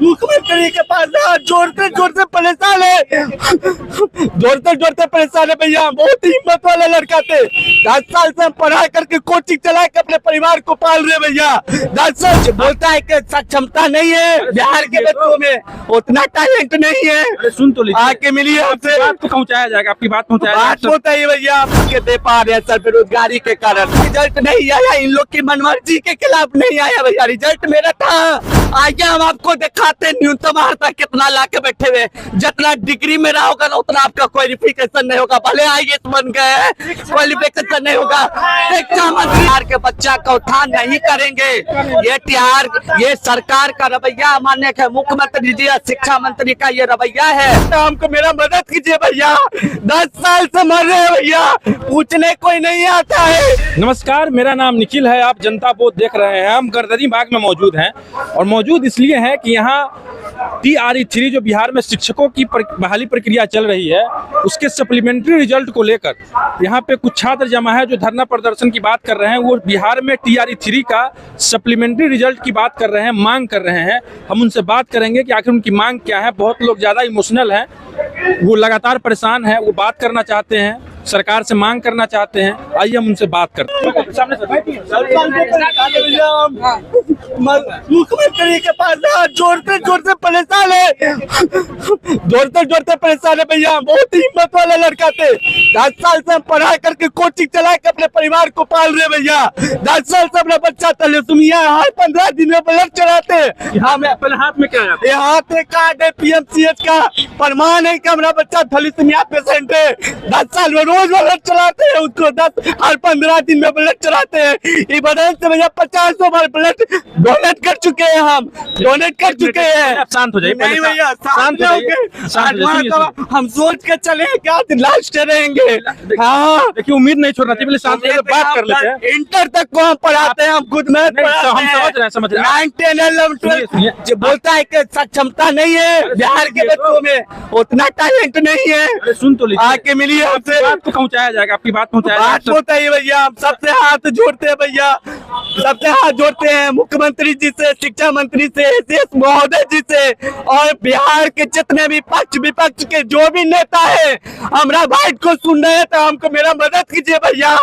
मुख्यमंत्री के पास जोड़ते जोड़ते परेशान है, जोड़ते परेशान है भैया। बहुत हिम्मत वाला लड़का थे, 10 साल से हम पढ़ाई करके कोचिंग चला के अपने परिवार को पाल रहे भैया। 10 साल से बोलता है कि क्षमता नहीं है बिहार के बच्चों में, उतना टैलेंट नहीं है। सुन तो लीजिए, आके मिलिए हमसे, बात को पहुंचाया जाएगा, आपकी बात पहुंचाया बात बताइए भैया। आप दे पा रहे हैं सर, बेरोजगारी के कारण रिजल्ट नहीं आया, इन लोग की मनमर्जी के खिलाफ नहीं आया भैया। रिजल्ट मेरा था, आगे हम आपको दिखाते हैं न्यूनतम अर्हता कितना ला के बैठे हुए। जितना डिग्री मेरा होगा ना उतना आपका क्वालिफिकेशन नहीं होगा, भले आईएएस बन गए क्वालिफिकेशन नहीं होगा। शिक्षा मंत्री बिहार के बच्चा का उत्थान नहीं करेंगे। ये सरकार का रवैया, माननीय है मुख्यमंत्री जी, शिक्षा मंत्री का ये रवैया है। हमको मेरा मदद कीजिए भैया, 10 साल से मर रहे हैं भैया, पूछने कोई नहीं आता है। नमस्कार, मेरा नाम निखिल है, आप जनता बोध देख रहे हैं। हम गर्दनी बाग में मौजूद हैं और मौजूद इसलिए हैं कि यहाँ TRE-3 जो बिहार में शिक्षकों की बहाली प्रक्रिया चल रही है, उसके सप्लीमेंट्री रिजल्ट को लेकर यहाँ पे कुछ छात्र जमा है जो धरना प्रदर्शन की बात कर रहे हैं। वो बिहार में TRE-3 का सप्लीमेंट्री रिजल्ट की बात कर रहे हैं, मांग कर रहे हैं। हम उनसे बात करेंगे कि आखिर उनकी मांग क्या है। बहुत लोग ज़्यादा इमोशनल हैं, वो लगातार परेशान है, वो बात करना चाहते हैं, सरकार से मांग करना चाहते हैं। आइए हम उनसे बात करते हैं। मुख्यमंत्री के पास जोड़ते जोड़ते परेशान है, जोड़ते परेशान है भैया। बहुत हिम्मत वाला लड़का थे, 10 साल से हम पढ़ाई करके कोचिंग चला के अपने परिवार को पाल रहे भैया। 10 साल से अपना बच्चा तलेसुमिया हर 15 दिन में ब्लड चढ़ाते हैं। पहले हाथ में क्या है? ये हाथ में कार्ड है, PMCH का प्रमाण है कि हमारा बच्चा थैलेसीमिया पेशेंट है। 10 साल में रोज ब्लड चलाते हैं उसको, हर 15 दिन में ब्लड चलाते हैं। ये बदल से भैया 50 बार ब्लड डोनेट कर चुके हैं, हम डोनेट कर चुके हैं। शांत हो जाइए। नहीं भैया, शांत हो हम सोच के चले क्या लास्ट रहेंगे। हाँ देखिए, उम्मीद नहीं छोड़ना चाहिए, शांत होकर बात कर लेते हैं। इंटर तक को हम पढ़ाते हैं, हम खुद में हम समझ रहे हैं। 9, 10, 11, 12 जो बोलता है कि क्षमता नहीं है बिहार के बच्चों में, उतना टैलेंट नहीं है। सुन तो लीजिए, आके मिलिए हमसे, बात को पहुंचाया जाएगा, आपकी बात पहुंचाया बात बताइए भैया। हम सबसे हाथ जोड़ते हैं भैया, सबसे हाथ जोड़ते हैं, मुख्यमंत्री जी से, शिक्षा मंत्री से, एसीएस महोदय जी से, और बिहार के जितने भी पक्ष विपक्ष के जो भी नेता है, हमारा बात को सुन रहे हैं तो हमको मेरा मदद कीजिए भैया।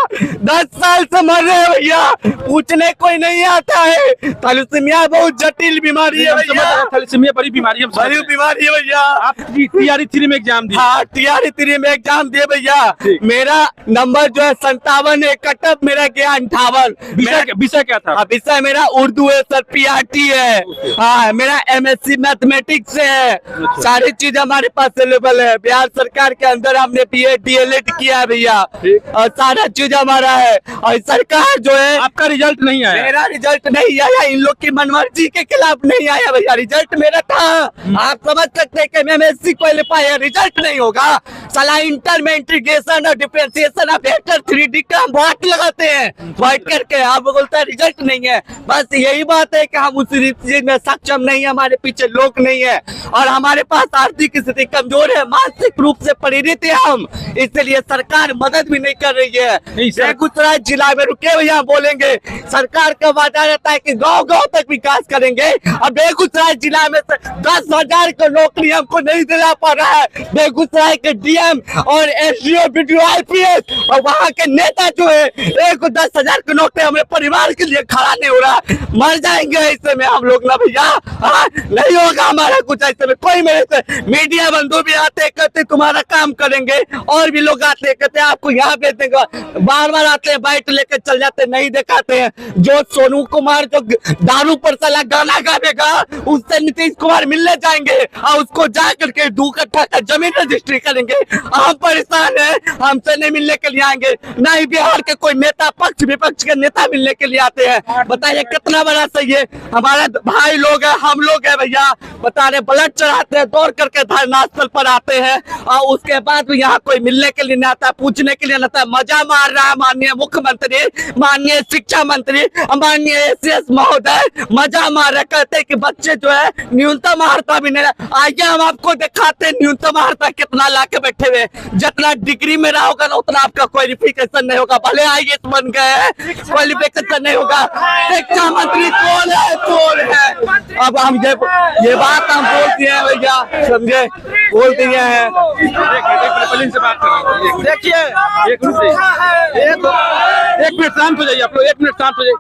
10 साल से मर रहे हैं भैया, पूछने कोई नहीं आता है। थैलेसीमिया बहुत जटिल बीमारी है भैया, थैलेसीमिया बड़ी बीमारी है, बड़ी बीमारी है भैया। आप TRE-3 में एग्जाम दिए? हाँ, TRE-3 में एग्जाम दिए भैया। मेरा नंबर जो है 57 है, कटअप मेरा गया 58। विषय क्या था? विषय मेरा उर्दू है सर, PRT है। हाँ, मेरा MSc मैथमेटिक्स है। सारी चीज हमारे पास अवेलेबल है। बिहार सरकार के अंदर हमने BA DLED किया है भैया, और सारा चीज हमारा है। और सरकार जो है, आपका रिजल्ट नहीं आया? मेरा रिजल्ट नहीं आया, इन लोग की मनमर्जी के खिलाफ नहीं आया भैया। रिजल्ट मेरा था, आप समझ सकते हैं कि मैं MSc क्वालिफाई है, रिजल्ट नहीं होगा। साला इंटर में इंटीग्रेशन और डिफरेंशिएशन ऑफ वेक्टर 3D का हम वाट लगाते हैं, वाट करके आप बोलते हैं रिजल्ट नहीं है। बस यही बात है कि हम उस चीज में सक्षम नहीं है, हमारे पीछे लोग नहीं है, और हमारे पास आर्थिक स्थिति कमजोर है, मानसिक रूप से पीड़ित है हम, इसलिए सरकार मदद भी नहीं कर रही है। बेगूसराय जिला में रुके भैया बोलेंगे, सरकार का वादा रहता है कि गांव-गांव तक विकास करेंगे, और बेगूसराय जिला में 10,000 को नौकरी हमको नहीं दिला पा रहा है। बेगूसराय के DM और SDO BDO IPS और वहाँ के नेता जो है, 10,000 की नौकरी हमारे परिवार के लिए खड़ा नहीं हो रहा। मर जाएंगे ऐसे में हम लोग ना भैया। नहीं होगा हमारा कुछ ऐसे में। कोई मेरे से मीडिया बंधु भी आते कहते तुम्हारा काम करेंगे, और भी लोग आते कहते आपको यहाँ भेज देंगे, बार बार आते हैं, बाइट लेके चल जाते, नहीं दिखाते हैं। जो सोनू कुमार जो दारू पर साला गाना गावेगा, उससे नीतीश कुमार मिलने जाएंगे और उसको जा करके 2 कट्ठा का जमीन रजिस्ट्री करेंगे। हम परेशान है, हमसे नहीं मिलने के लिए आएंगे, ना ही बिहार के कोई नेता पक्ष विपक्ष के नेता मिलने के लिए आते हैं। बताइए कितना बड़ा सही है, हमारे भाई लोग है, हम लोग है भैया। बता रहे ब्लड चढ़ाते हैं, दौड़ करके धरना स्थल पर आते हैं, और उसके बाद भी यहाँ कोई मिलने के लिए नहीं आता, पूछने के लिए नहीं आता। मजा मार रहा है माननीय मुख्यमंत्री, माननीय शिक्षा मंत्री, माननीय एसीएस महोदय, मजा मार रहे, कहते हैं कि बच्चे जो है न्यूनतम अर्हता भी नहीं। आइए हम आपको दिखाते हैं न्यूनतम अर्हता कितना ला के बैठे हुए। जितना डिग्री मेरा होगा ना उतना आपका क्वालिफिकेशन नहीं होगा। भले IAS बन गए, क्वालिफिकेशन नहीं होगा। शिक्षा मंत्री कौन है? अब हम ये बात हम बोल दिए हैं भैया, समझे, बोल दिए हैं। देखिए एक मिनट शांत हो जाइए आप लोग, एक मिनट शांत हो जाइए।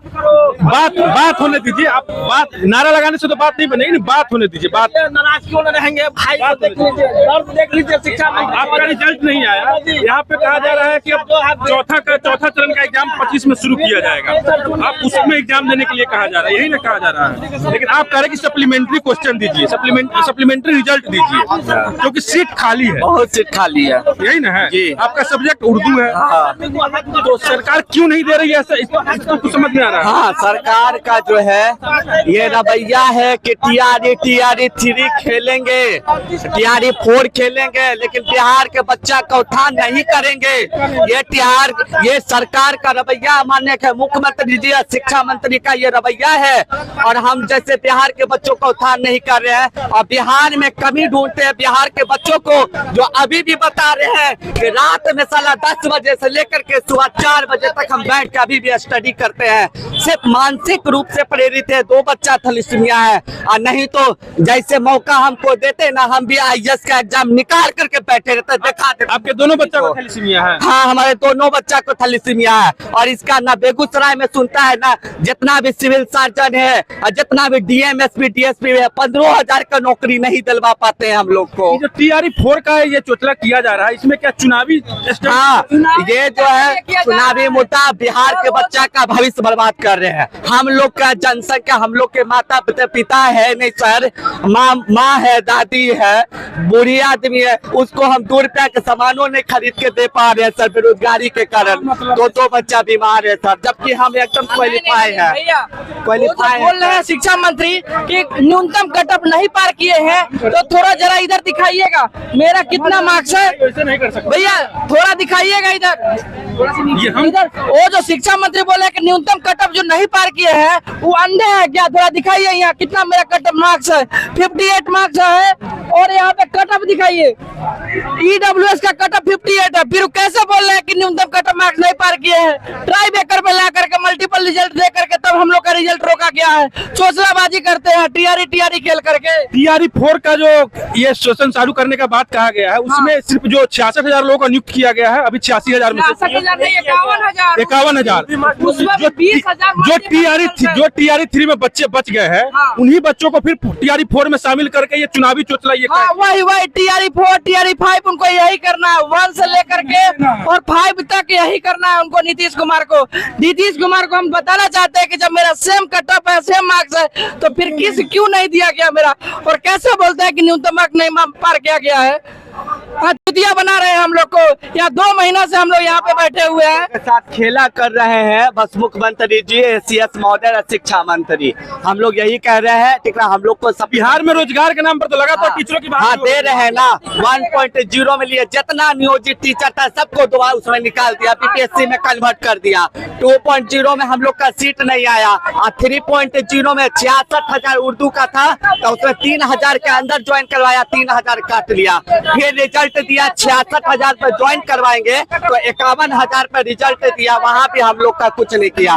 बात होने दीजिए। आप बात नारा लगाने से तो बात नहीं बनेगी, बात होने दीजिए। बात नाराज क्यों न रहेंगे भाई? देख लीजिए शिक्षा आपका रिजल्ट नहीं आया। यहाँ पे कहा जा रहा है कि अब चौथा चरण का एग्जाम 25 में शुरू किया जाएगा। आप उसमें एग्जाम देने के लिए कहा जा रहा है, यही ना कहा जा रहा है। लेकिन आप कह रहे हैं कि सप्लीमेंट्री क्वेश्चन दीजिए, सप्लीमेंट्री रिजल्ट दीजिए, क्योंकि सीट खाली है, बहुत सीट खाली है। यही ना है जी। आपका सब्जेक्ट उर्दू है। तो सरकार क्यों नहीं दे रही है ऐसा, इसको कुछ समझ में आ रहा है? हाँ, सरकार का जो है ये रवैया है कि TRE 3 खेलेंगे, TRE 4 खेलेंगे, लेकिन बिहार के बच्चा का उत्थान नहीं करेंगे। ये सरकार का रवैया मानने का, मुख्यमंत्री जी शिक्षा मंत्री का ये रवैया है। और हम जैसे बिहार के बच्चों का उत्थान नहीं कर रहे हैं और बिहार में कमी ढूंढते हैं बिहार के बच्चों को, जो अभी भी बता रहे हैं कि रात में साला 10 बजे से लेकर के सुबह 4 बजे तक हम बैठ के अभी भी स्टडी करते हैं। सिर्फ मानसिक रूप से प्रेरित है, 2 बच्चा थैलेसीमिया है, और नहीं तो जैसे मौका हमको देते ना, हम भी IAS का एग्जाम निकाल करके बैठे रहते, दिखा देते। आपके दोनों बच्चा को थैलेसीमिया है? हाँ, हमारे दोनों बच्चा को थैलेसीमिया है। और इसका ना बेगूसराय में सुनता है ना, जितना भी सिविल सर्जन है और जितना भी DM SP DSP है, 15,000 का नौकरी नहीं दिलवा पाते हैं हम लोग को। जो TRE 4 का ये चोचला किया जा रहा है, इसमें क्या चुनावी? हाँ, ये जो है चुनावी मुद्दा बिहार के बच्चा का भविष्य बर्बाद कर रहे हैं। हम लोग का जनसंख्या, हम लोग के माता पिता है नहीं सर, माँ है, दादी है, बूढ़ी आदमी है, उसको हम 2 रुपया के सामानों नहीं खरीद के दे पा रहे हैं सर, बेरोजगारी के कारण। 2 बच्चा बीमार है सर, जबकि हम एकदम क्वालिफाई है। क्वालिफाई बोल रहे हैं शिक्षा मंत्री कि न्यूनतम कट ऑफ नहीं पार किए हैं, तो थोड़ा जरा इधर दिखाइएगा मेरा कितना मार्क्स है। ऐसे नहीं कर सकते भैया थोड़ा दिखाइएगा इधर। वो जो शिक्षा मंत्री बोले कि न्यूनतम कट ऑफ जो नहीं पार किए हैं वो अंधे हैं क्या? थोड़ा दिखाइए यहाँ कितना मेरा कट ऑफ मार्क्स है। 58 मार्क्स है और यहाँ पे कट ऑफ दिखाइए, EWS का कट ऑफ 58 है। फिर कैसे बोल रहे हैं कि न्यूनतम कट ऑफ मार्क्स नहीं पार किए हैं? ट्राई बेकर में ला करके मल्टीपल रिजल्ट दे करके तब हम लोग का रिजल्ट रोका गया है। चोचलाबाजी करते हैं TRE खेल करके। TRE 4 का जो ये सेशन चालू करने का बात कहा गया है, उसमें सिर्फ जो 66,000 लोगों का नियुक्त किया गया है, अभी 86,000 में से 51,000। जो TRE 3 में बच्चे बच गए हैं, उन्हीं बच्चों को फिर TRE 4 में शामिल करके ये चुनावी चोचला ये वही TRE 4 TRE 5 उनको यही करना है, 1 से लेकर के और 5 तक यही करना है उनको। नीतीश कुमार को हम बताना चाहते हैं कि जब मेरा सेम कट ऑफ है, सेम मार्क्स है, तो फिर क्यों नहीं दिया गया मेरा? और कैसे बोलते हैं कि न्यूनतम मार्क्स नहीं पार किया गया है? चुतिया बना रहे हैं हम लोग को। यहाँ 2 महीना से हम लोग यहाँ पे बैठे हुए हैं, के साथ खेला कर रहे हैं। बस मुख्यमंत्री जी, CS महोदय और शिक्षा मंत्री, हम लोग यही कह रहे हैं ठीक ना। हम लोग को सब बिहार में रोजगार के नाम पर तो लगातार टीचरों की हाँ दे रहे हैं ना। 1.0 में लिए जितना नियोजित टीचर था सबको दोबारा उसमें निकाल दिया, PPSC में कन्वर्ट कर दिया। 2.0 में हम लोग का सीट नहीं आया और 3.0 में 66,000 उर्दू का था, तो उसमें 3,000 के अंदर ज्वाइन करवाया, 3,000 काट लिया। फिर रिजल्ट दिया 66,000 पे ज्वाइन करवाएंगे तो 51,000 पे रिजल्ट दिया, वहाँ भी हम लोग का कुछ नहीं किया।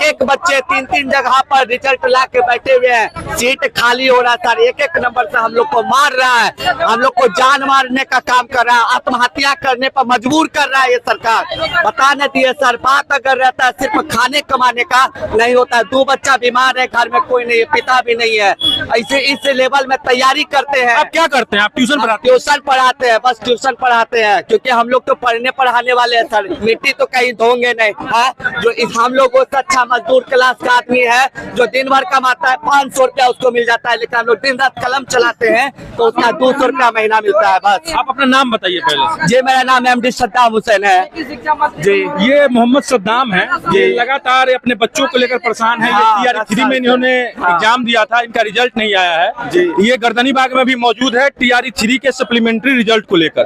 एक बच्चे 3 जगह पर रिजल्ट ला के बैठे हुए हैं, सीट खाली हो रहा था। एक नंबर से हम लोग को मार रहा है, हम लोग को जान मारने का काम कर रहा है, आत्महत्या करने पर मजबूर कर रहा है ये सरकार। बताने दिए सर, बात अगर रहता है सिर्फ खाने कमाने का नहीं होता है। 2 बच्चा बीमार है, घर में कोई नहीं है, पिता भी नहीं है, ऐसे इस लेवल में तैयारी करते हैं। आप क्या करते हैं? आप ट्यूशन पढ़ाते हैं, बस ट्यूशन पढ़ाते हैं, क्योंकि हम लोग तो पढ़ने पढ़ाने वाले हैं सर, मिट्टी तो कहीं धोंगे नहीं है। जो हम लोग वो अच्छा मजदूर क्लास का आदमी है जो दिन भर कमाता है, 500 रुपया उसको मिल जाता है, लेकिन हम लोग दिन रात कलम चलाते हैं तो उसका 200 रुपया महीना मिलता है बस। आप अपना नाम बताइए पहले। जी, मेरा नाम MD सद्दाम हुसैन है जी। ये मोहम्मद सद्दाम है, ये लगातार अपने बच्चों को लेकर परेशान है। ये TRE 3 में इन्होंने एग्जाम दिया था, इनका रिजल्ट नहीं आया है। ये गर्दनी बाग में भी मौजूद है TRE 3 के सप्लीमेंट्री रिजल्ट को लेकर।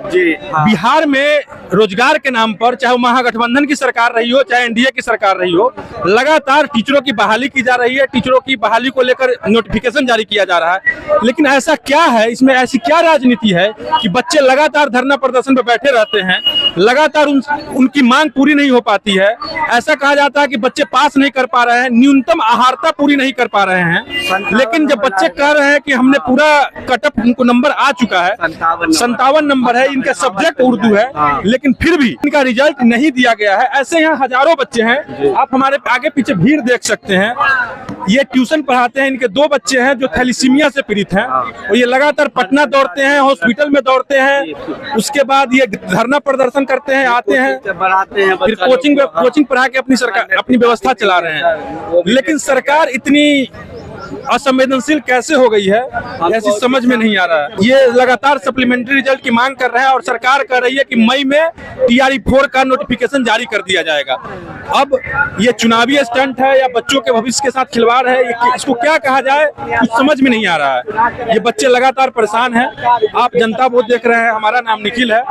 बिहार में रोजगार के नाम पर, चाहे महागठबंधन की सरकार रही हो चाहे NDA की सरकार रही हो, लगातार टीचरों की बहाली की जा रही है। टीचरों की बहाली को लेकर नोटिफिकेशन जारी किया जा रहा है, लेकिन ऐसा क्या है, इसमें ऐसी क्या राजनीति है कि बच्चे लगातार धरना प्रदर्शन पर बैठे रहते हैं लगातार उनकी मांग पूरी नहीं हो पाती है। ऐसा कहा जाता है कि बच्चे पास नहीं कर पा रहे हैं, न्यूनतम आहारता पूरी नहीं कर पा रहे हैं। लेकिन जब बच्चे कह रहे हैं कि हमने पूरा कटअप उनको नंबर आ चुका है, 57 नंबर है, इनका सब्जेक्ट उर्दू है, लेकिन फिर भी इनका रिजल्ट नहीं दिया गया है। ऐसे यहाँ हजारों बच्चे हैं, आप हमारे आगे पीछे भीड़ देख सकते हैं। ये ट्यूशन पढ़ाते हैं, इनके 2 बच्चे हैं जो थैलीसीमिया से पीड़ित हैं, और ये लगातार पटना दौड़ते हैं, हॉस्पिटल में दौड़ते हैं, उसके बाद ये धरना प्रदर्शन करते हैं, आते हैं, फिर कोचिंग पढ़ा के अपनी व्यवस्था चला रहे हैं। लेकिन सरकार इतनी असंवेदनशील कैसे हो गई है, ऐसी समझ में नहीं आ रहा है। ये लगातार सप्लीमेंट्री रिजल्ट की मांग कर रहे हैं और सरकार कह रही है कि मई में TRE 4 का नोटिफिकेशन जारी कर दिया जाएगा। अब ये चुनावी स्टंट है या बच्चों के भविष्य के साथ खिलवाड़ है, इसको क्या कहा जाए कुछ समझ में नहीं आ रहा है। ये बच्चे लगातार परेशान हैं। आप जनता बोध देख रहे हैं, हमारा नाम निखिल है।